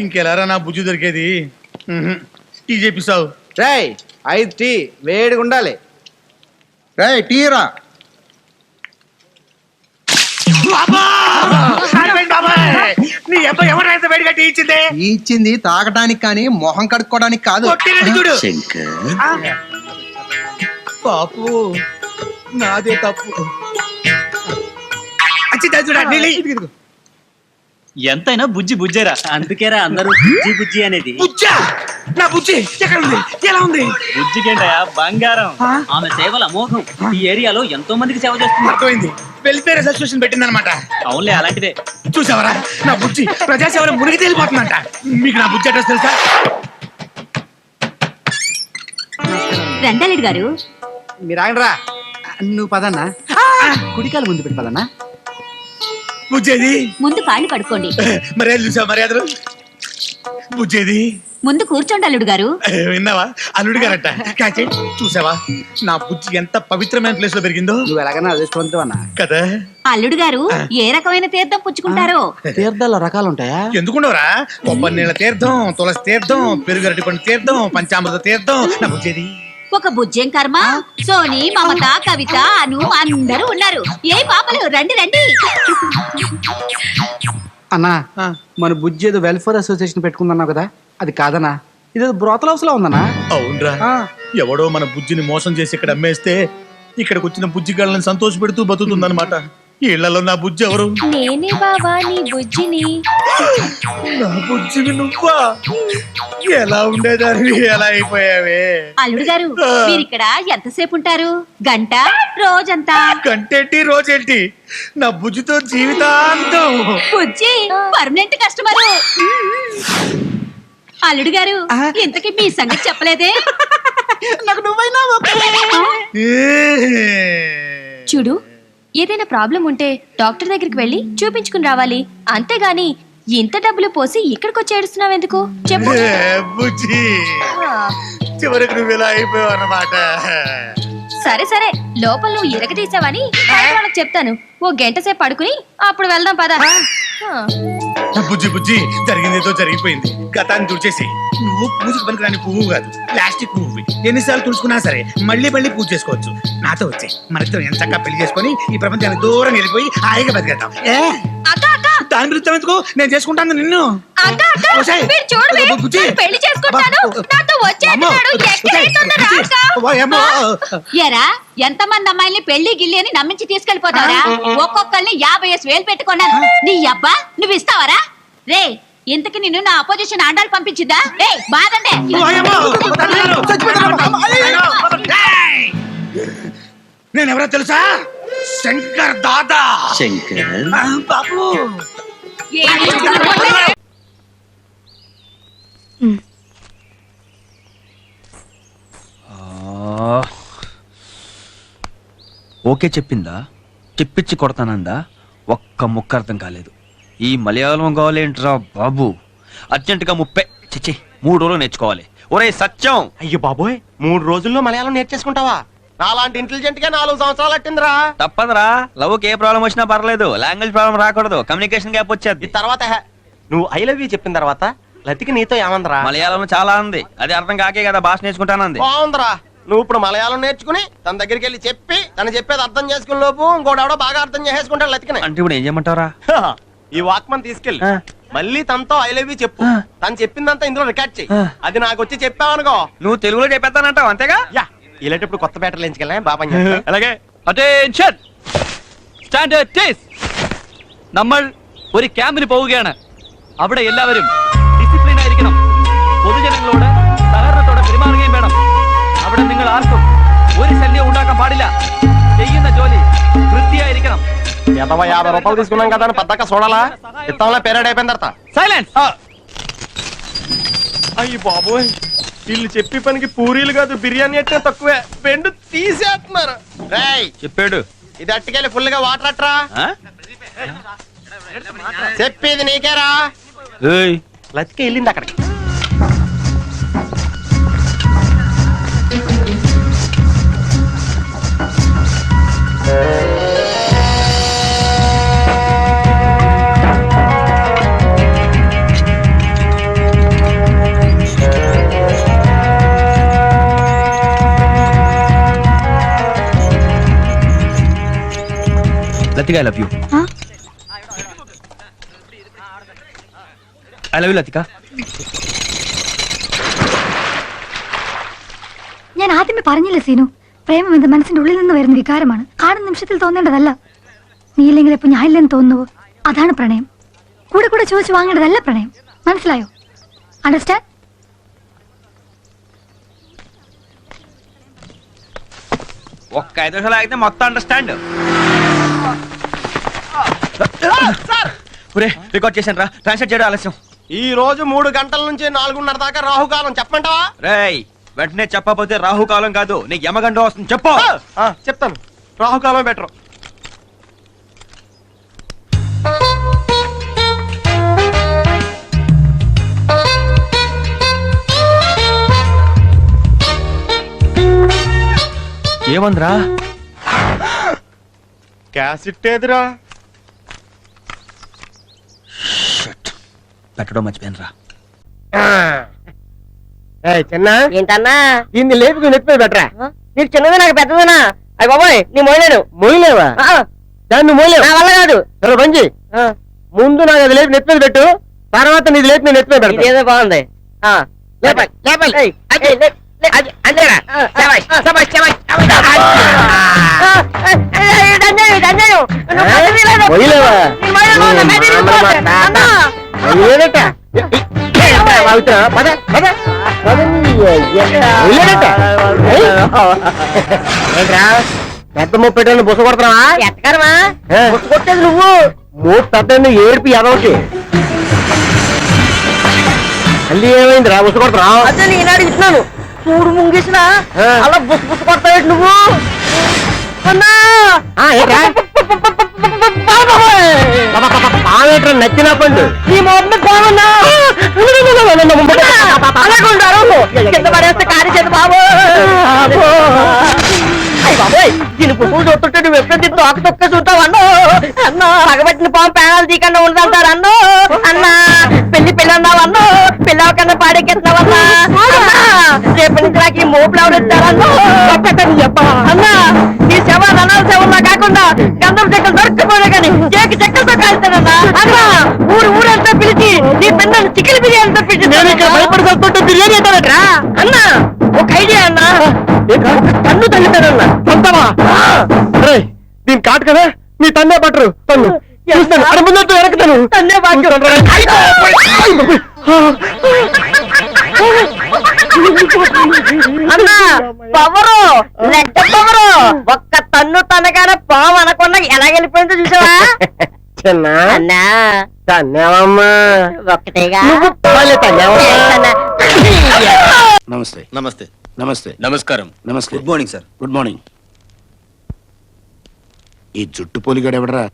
ఇంకెలారా నా బుజ్జి దొరికేది? టీ చేపిస్తావు? రేయ్ 5 టీ వేడిగా ఉండాలి. రేయ్ టీరా. నీ అబ్బాయి ఎవరైతే వేడిగా టీ ఇచ్చింది? ఇచ్చింది తాగడానికి కానీ మొహం కడుక్కోవడానికి కాదు. చూడు శంకర్, పాపు నాదే తప్పు. ఎంతైనా బుజ్జి బుజ్జేరా, అందుకేరా అందరూ బుజ్జి బుజ్జి అనేది. బుజ్జా? నా బుజ్జి ఎక్కడ ఉంది? ఎలా ఉంది? బుజ్జికేంటయా బంగారం. ఆమె సేవల అమోఘం. ఈ ఏరియాలో ఎంతో మందికి సేవ చేస్తుంది. అర్థమైంది. వెల్ఫేర్ అసోసియేషన్ పెట్టిందనమాట. అవునులే, అలాంటిదే. చూసావరా నా బుజ్జి ప్రజాసేవలో మునిగి తేలిపోతుందంట. మీకు నా బుజ్జి అడ్రస్ తెలుసా? రండారెడ్డి గారు మీరు ఆగండిరా. నువ్వు పదన్నా. కుడికాలు ముందు పెట్టి పదన్నా. బుజ్జేది ముందు కాళ్ళు కడుక్కోండి. మర్యాద చూసావా? మర్యాదలు. బుజ్జేది ముందు కూర్చోండి అల్లుడు గారు. విన్నావా? అల్లుడు గారట. చూసావా నా బుజ్జి ఎంత పవిత్రమైన ప్లేస్ లో పెరిగిందో? నువ్వు ఎలాగైనా అదృష్టవంతువు అన్నా కదా. అల్లుడు గారు ఏ రకమైన తీర్థం పుచ్చుకుంటారో? తీర్థాల్లో రకాలు ఉంటాయా? ఎందుకుండవరా? కొబ్బరి నీళ్ళ తీర్థం, తులసి తీర్థం, పెరుగు అరటిపండు తీర్థం, పంచామృత తీర్థం. నా బుజ్జేది ఒక బుజ్జెం కర్మ, సోని, మమత, కవిత, అను అందరూ ఉన్నారు. ఏ పాపలు రండి రండి. అన్నా మన బుజ్జి ఏదో వెల్ఫేర్ అసోసియేషన్ పెట్టుకుందన్నావు కదా, అది కాదన్నా, ఇదేదో బ్రోతల్ హౌస్ లో ఉందన్నా. అవునరా, ఎవడో మన బుజ్జిని మోసం చేసి ఇక్కడ అమ్మేస్తే ఇక్కడికి వచ్చిన బుజ్జి గాళ్ళని సంతోష పెడుతూ బతుకుతుందన్నమాట. ఇళ్లలో నా బుజ్జి ఎవరు? నేనే బావా నీ బుజ్జిని. నా బుజ్జిని నువ్వా? ఎలా ఉండేదాన్ని, ఎలా అయిపోయావే? అల్లుడు గారు మీరు ఇక్కడ ఎంతసేపు ఉంటారు? గంట, రోజంతా? గంటేంటి రోజేంటి, నా బుజ్జితో జీవితాంతం. బుజ్జి పర్మనెంట్ కస్టమరు. అల్లుడు గారు ఇంతకీ మీ సంగతి చెప్పలేదే? నాకు నువ్వైనా చూడు, ఏదైనా ప్రాబ్లం ఉంటే డాక్టర్ దగ్గరికి వెళ్ళి చూపించుకుని రావాలి. అంతేగాని ఇంత డబ్బులు పోసి ఇక్కడికి వచ్చి ఏడుస్తున్నావు ఎందుకు చెప్పు. బుజ్జి చివరికి నువ్వు ఇలా అయిపోయావు అన్నమాట. సరే సరే, లోపల నువ్వు ఇరగదీసావని వాళ్ళకి చెప్తాను. ఓ గంట సేపు పడుకుని అప్పుడు వెళ్దాం పద. బుజ్జి బుజ్జి జరిగిందేదో జరిగిపోయింది. గతాన్ని తుడిచేసి నువ్వు పూజకు పనికిరాని పువ్వు కాదు, ప్లాస్టిక్ పువ్వు. ఎన్నిసార్లు తుడుచుకున్నా సరే మళ్ళీ మళ్ళీ పూజ చేసుకోవచ్చు. నాతో వచ్చే మనిద్దరం ఎంతగా పెళ్లి చేసుకుని ఈ ప్రపంచానికి దూరం వెళ్ళిపోయి హాయిగా బతికేద్దాం. దాని వృత్తం ఎందుకు, నేను చేసుకుంటాను నిన్ను. ఎరా ఎంతమంది అమ్మాయిల్ని పెళ్లి గిల్లి అని నమ్మించి తీసుకెళ్లిపోతావరా? ఒక్కొక్కరిని 50,000 పెట్టుకున్నాను. నీ అబ్బా నువ్వు ఇస్తావరా? రే ఇంతకి నిన్ను నా అపోజిషన్ ఆండాలు పంపించిందా? బాధండే. నేనెవరో తెలుసా? శంకర్ దాదా. శంకర్ బాబు ఓకే చెప్పిందా? చెప్పించి కొడతానందా? ఒక్క ముక్క అర్థం కాలేదు. ఈ మలయాళం కావాలేంట్రా బాబు? అర్జెంటుగా 3 రోజులు నేర్చుకోవాలి. ఒరే సత్యం! అయ్యో బాబోయ్, 3 రోజుల్లో మలయాళం నేర్చేసుకుంటావా? నాలాంటి ఇంటెలిజెంట్ గా 4 సంవత్సరాలు అట్టిందిరా. తప్పదురా, లవ్కి ఏ ప్రాబ్లం వచ్చినా పర్లేదు, లాంగ్వేజ్ ప్రాబ్లం రాకూడదు, కమ్యూనికేషన్ గ్యాప్ వచ్చేది. తర్వాత నువ్వు ఐ లవ్ యూ చెప్పిన తర్వాత లతికి నీతో ఏమందరా? మలయాళం చాలా ఉంది, అది అర్థం కాకే కదా భాష నేర్చుకుంటానంది. బాగుందిరా, నువ్వు ఇప్పుడు మలయాళం నేర్చుకుని తన దగ్గరికి వెళ్ళి చెప్పి తను చెప్పేది అర్థం చేసుకునే లోపు ఇంకోటి బాగా అర్థం చేసేసుకుంటాడు లతికిని. అంటే ఇప్పుడు ఏం చేయమంటారా? ఈ వాక్మన్ తీసుకెళ్ళి మళ్ళీ తనతో ఐ లవ్ యూ చెప్పు. తను చెప్పిందంతా ఇందులో రికార్డ్ చెయ్యి. అది నాకు వచ్చి చెప్పావనుకో, నువ్వు తెలుగులో చెప్పేస్తానంటావు అంతేగా? యా, ఇలాంటప్పుడు కొత్త బ్యాటర్లు ఎంచుకెళ్ళా బాబా. అలాగే. അറ്റൻഷൻ, സ്റ്റാൻഡേർഡ് ടേസ്. നമ്മൾ ഒരു ക്യാമ്പിന് പോവുകയാണ്. അവിടെ എല്ലാവരും ഡിസിപ്ലിൻ ആയിരിക്കണം. പൊതുജനങ്ങളോട് സഹകരണത്തോടെ പെരുമാറുകയും വേണം. അവിടെ നിങ്ങൾ ആർക്കും ഒരു ശല്യം ഉണ്ടാക്കാൻ പാടില്ല. ചെയ്യുന്ന ജോലി വൃത്തിയായിരിക്കണം. 50 రూపాయలు తీసుకున్నాం కదా అని పద్దాక చూడాలా? ఇత్తంలో పేరేడ్ అయిపోయిన తర్వాత సైలెన్స్. అయ్యి బాబోయ్, వీళ్ళు చెప్పి పనికి పూరీలు కాదు బిర్యానీ అంటే తక్కువే, బెండు తీసేస్తున్నారు. రేయ్ చెప్పాడు, ఇది అట్టుకెళ్ళి ఫుల్ గా వాటర్ అట్రా. చెప్పేది నీకేరా. లతిక వెళ్ళింది అక్కడికి. Latika I love you. I love you Latika. ഞാൻ ആദ്യമേ പറഞ്ഞില്ല സീനു, പ്രേമം എന്ന മനസ്സിന്റെ ഉള്ളിൽ നിന്ന് വരുന്ന വികാരമാണ്. കാണുന്ന നിമിഷത്തിൽ തോന്നേണ്ടതല്ല. നീയില്ലെങ്കിൽ ഇപ്പൊ ഞാൻ ഇല്ലെന്ന് തോന്നുവോ, അതാണ് പ്രണയം. കൂടെ കൂടെ ചോദിച്ചു വാങ്ങേണ്ടതല്ല പ്രണയം. മനസ്സിലായോ? അണ്ടർസ്റ്റാൻഡ്? ఒక్క 5 నిమిషాలు ఆగితే మొత్తం అండర్స్టాండ్. రికార్డ్ చేశాను రా, ట్రాన్స్లేట్ చేయడం ఆలస్యం. ఈ రోజు 3 గంటల నుంచి 4:30 దాకా రాహుకాలం చెప్పమంటావా? రేయ్ వెంటనే చెప్పకపోతే రాహుకాలం కాదు నీకు యమగండం వస్తుంది. చెప్పు. చెప్తాను, రాహుకాలం బెటర్. ఏమందిరా? క్యాసెట్ ఏదిరా? పెట్టడం మర్చిపోయాను రా. చిన్న ఏంటన్నా దీన్ని లేపుకు నెత్తిపోయి పెట్టరా. నీకు చిన్నది నాకు పెద్దదనా? అయ్యి బాబాయ్ నీ మోయలేను. మోయలేవా? దాన్ని మోయలేవు. నా వల్ల కాదు. సరే పంచి, ముందు నాకు అది లేపి నెత్తి మీద పెట్టు, తర్వాత నీది లేపి నేను నెత్తి మీద పెడతా. ఇదేదో బాగుంది. లేపాలి లేపాలి. ఏయ్, ఏయ్, అది అంతేనా? లేపాలి. శభాష్, శభాష్, శభాష్. ఇది అన్యాయం, ఇది అన్యాయం. నువ్వు పద్ధతి లేదు. మోయలేవా? నీ మోయలేను, నా మీద ఇరిగిపోతుంది. అన్నా. మోయలేదట. వాగుతున్నా? పద, పద. మోయలేదట. ఏంట్రా పెద్ద ముప్పెట్టు బుస కొడుతున్నావా? ఎట్టకరమా బుస కొట్టేది నువ్వు. మూడు పెద్ద ఏడిపి ఎదవకి. మళ్ళీ ఏమైంది రా బుస కొడుతున్నావు? అదే నేను అడుగుతున్నాను. చూడు ముంగేసిన అలా బుస్ బుస్ కొడతావు నువ్వు. అన్నా పావేట్రా నచ్చిన పండు. నీ మొన్న బాగున్నా అలాగుంటారు. కింద పడేస్తే కాని చేతి బాబు. అయ్యి బాబోయ్, దీని పువ్వులు చూస్తుంటే నువ్వు ఎప్పుడో దీన్ని తోక తొక్క చూస్తావు అన్నో. అన్న పగబట్టిన పాము పేనాలు తీయకుండా ఉండదంటారు అన్నో. అన్న పెళ్లి పెళ్ళి అన్నావు అన్నో. పిల్లవ కన్నా పాడెక్కెత్తున్నావు అన్నా. రేపటి నుంచి నాకు ఈ మోపులు ఎవరు ఇస్తారన్నో. అన్న ఈ శవ రణాల శవంలా కాకుండా గంధం చెక్కలు దొరకపోయినా కానీ కేక్ చెక్కలతో కాల్తానన్నా. అన్న ఊరంతా పిలిచి నీ పిల్లలు చికెన్ బిర్యానీతో పిలిచి నేను ఇక్కడ భయపడి వస్తుంటే బిర్యానీ అంటారట్రా. అన్న ఒక ఐడియా అన్న. కన్ను తల్లితానన్నా. సొంతమా? దీని కాటు కదా, నీ తన్నే పట్టరు. తన్ను చూస్తాను, అర ముందు వెనకుతాను. తన్నే బాగా అన్న పవరు లెక్క పవరు. ఒక్క తన్ను తనగానే పాము అనకుండా ఎలా వెళ్ళిపోయిందో చూసావా? చిన్న అన్నా తన్నేవమ్మా. ఒక్కటేగా నమస్తే నమస్తే. నమస్తే నమస్కారం. నమస్తే. Good morning sir. Good morning. ఈ జుట్టు పోలిగాడు ఎవడరా?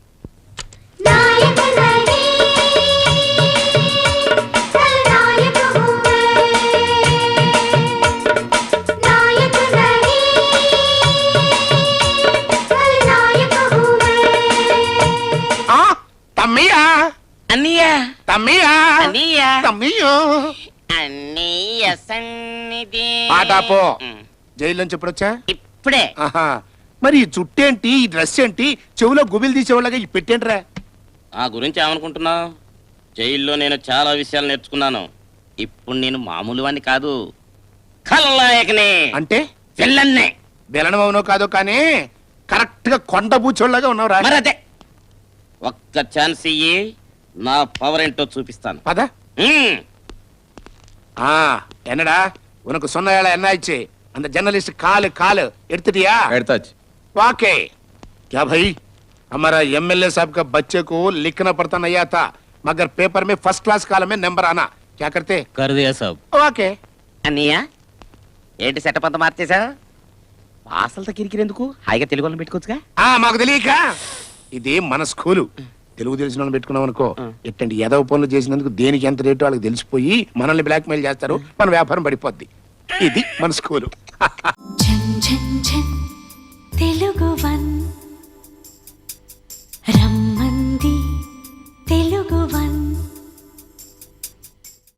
తమ్మియా అన్నయ్య తమ్మియా అన్నయ్య తమ్మియో అన్నయ్య సన్నిధి పాటాపో. జైలు నుంచి ఎప్పుడొచ్చా? ఇప్పుడే. ఆహా. మరి ఈ జుట్టేంటి, ఈ డ్రెస్ ఏంటి, చెవులో గుబిలు తీసేవాళ్ళగా ఈ పెట్టేంట్రా? ఆ గురించి ఏమనుకుంటున్నావు? జైల్లో నేను చాలా విషయాలు నేర్చుకున్నాను. ఇప్పుడు నేను మామూలు వాణ్ణి కాదు, ఖలనాయకనే. అంటే విల్లన్నే. బెలనం అవునో కాదో కానీ కరెక్ట్ గా కొండ బూచోళ్ళగా ఉన్నావురా. మరి అదే, ఒక్క ఛాన్స్ ఇయ్యి, నా పవర్ ఏంటో చూపిస్తాను. పద. మ్మ్. என்னடா உனக்கு சொன்ன வேலை என்ன ஆயிடுச்சு? அந்த जर्नलिस्ट काल काल எடுத்துட்டியா? ఎడతాச்சு. वाके क्या भाई, हमारा एमएलए साहब का बच्चे को लिखना पड़ता नहीं आता, मगर पेपर में फर्स्ट क्लास कॉलम में नंबर आना, क्या करते? कर दिया साहब. वाके అన్నయ్య ఏంటి సెటప్ అంతా మార్చేసా? భాషలతో కిరికిరెందుకు, హాయిగా తెలుగు వాళ్ళని పెట్టుకోవచ్చుగా. మాకు తెలియక ఇది మన స్కూలు. తెలుగు తెలిసిన వాళ్ళని పెట్టుకున్నాం అనుకో, ఎట్టండి ఎదవ పనులు చేసినందుకు దేనికి ఎంత రేటు వాళ్ళకి తెలిసిపోయి మనల్ని బ్లాక్ మెయిల్ చేస్తారు, మన వ్యాపారం పడిపోద్ది. ఇది మన స్కూలు. తెలుగు వన్ రం